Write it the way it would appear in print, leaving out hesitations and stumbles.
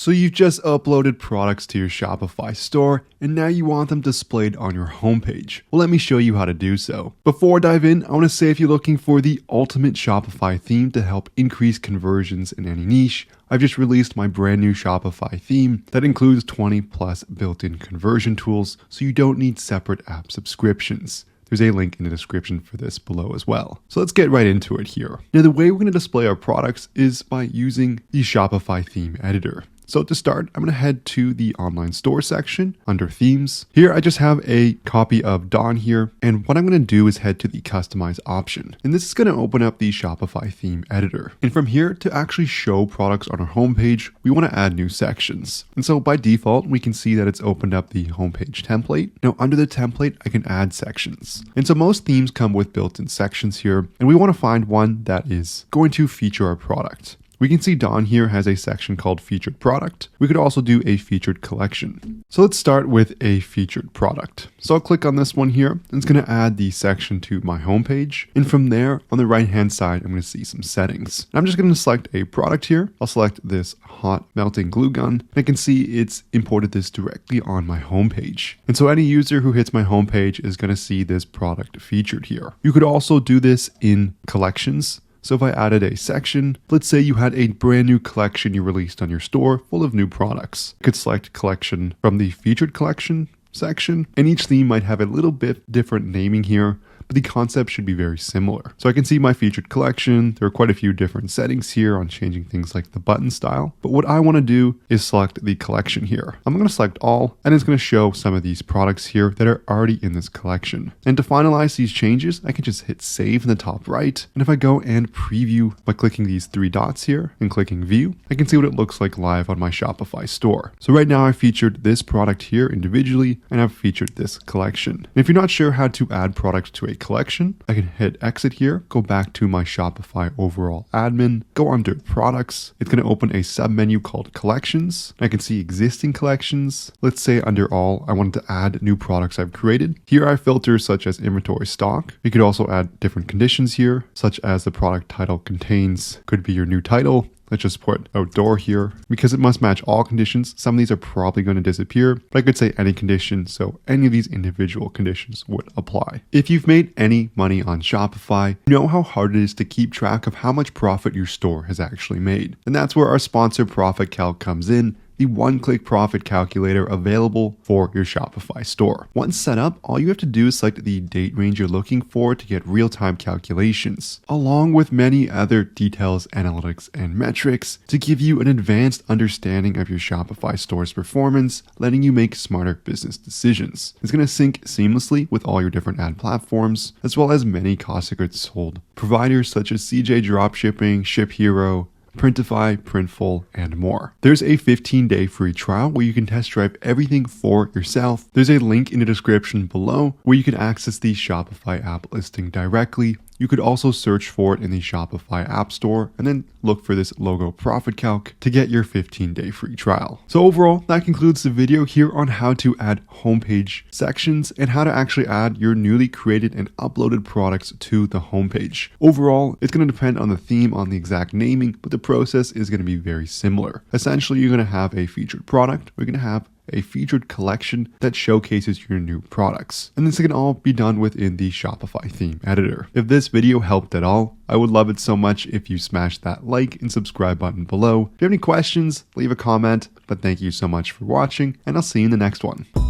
So you've just uploaded products to your Shopify store and now you want them displayed on your homepage. Well, let me show you how to do so. Before I dive in, I want to say if you're looking for the ultimate Shopify theme to help increase conversions in any niche, I've just released my brand new Shopify theme that includes 20 plus built-in conversion tools, so you don't need separate app subscriptions. There's a link in the description for this below as well. So let's get right into it here. Now, the way we're going to display our products is by using the Shopify theme editor. So to start, I'm going to head to the online store section under themes. Here, I just have a copy of Dawn here. And what I'm going to do is head to the customize option. And this is going to open up the Shopify theme editor. And from here, to actually show products on our homepage, we want to add new sections. And so by default, we can see that it's opened up the homepage template. Now under the template, I can add sections. And so most themes come with built-in sections here. And we want to find one that is going to feature our product. We can see Dawn here has a section called featured product. We could also do a featured collection. So let's start with a featured product. So I'll click on this one here and it's going to add the section to my homepage. And from there on the right hand side, I'm going to see some settings. I'm just going to select a product here. I'll select this hot melting glue gun. I can see it's imported this directly on my homepage. And so any user who hits my homepage is going to see this product featured here. You could also do this in collections. So if I added a section, let's say you had a brand new collection you released on your store full of new products. You could select collection from the featured collection section, and each theme might have a little bit different naming here, but the concept should be very similar. So I can see my featured collection. There are quite a few different settings here on changing things like the button style. But what I want to do is select the collection here. I'm going to select all, and it's going to show some of these products here that are already in this collection. And to finalize these changes, I can just hit save in the top right. And if I go and preview by clicking these three dots here and clicking view, I can see what it looks like live on my Shopify store. So right now I featured this product here individually, and I've featured this collection. And if you're not sure how to add products to a collection, I can hit exit here, go back to my Shopify overall admin, go under products. It's going to open a sub menu called collections. I can see existing collections. Let's say under all, I wanted to add new products I've created. Here I filter such as inventory stock. You could also add different conditions here, such as the product title contains, could be your new title. Let's just put outdoor here because it must match all conditions. Some of these are probably going to disappear, but I could say any condition. So any of these individual conditions would apply. If you've made any money on Shopify, you know how hard it is to keep track of how much profit your store has actually made. And that's where our sponsor Profit Calc comes in. The one-click profit calculator available for your Shopify store. Once set up, all you have to do is select the date range you're looking for to get real-time calculations, along with many other details, analytics, and metrics to give you an advanced understanding of your Shopify store's performance, letting you make smarter business decisions. It's going to sync seamlessly with all your different ad platforms, as well as many cost of goods sold providers such as CJ Dropshipping, ShipHero, Printify, Printful, and more. There's a 15-day free trial where you can test drive everything for yourself. There's a link in the description below where you can access the Shopify app listing directly. You could also search for it in the Shopify App Store and then look for this logo Profit Calc to get your 15-day free trial. So overall, that concludes the video here on how to add homepage sections and how to actually add your newly created and uploaded products to the homepage. Overall, it's going to depend on the theme, on the exact naming, but the process is going to be very similar. Essentially, you're going to have a featured product. We're going to have a featured collection that showcases your new products. And this can all be done within the Shopify theme editor. If this video helped at all, I would love it so much if you smash that like and subscribe button below. If you have any questions, leave a comment, but thank you so much for watching and I'll see you in the next one.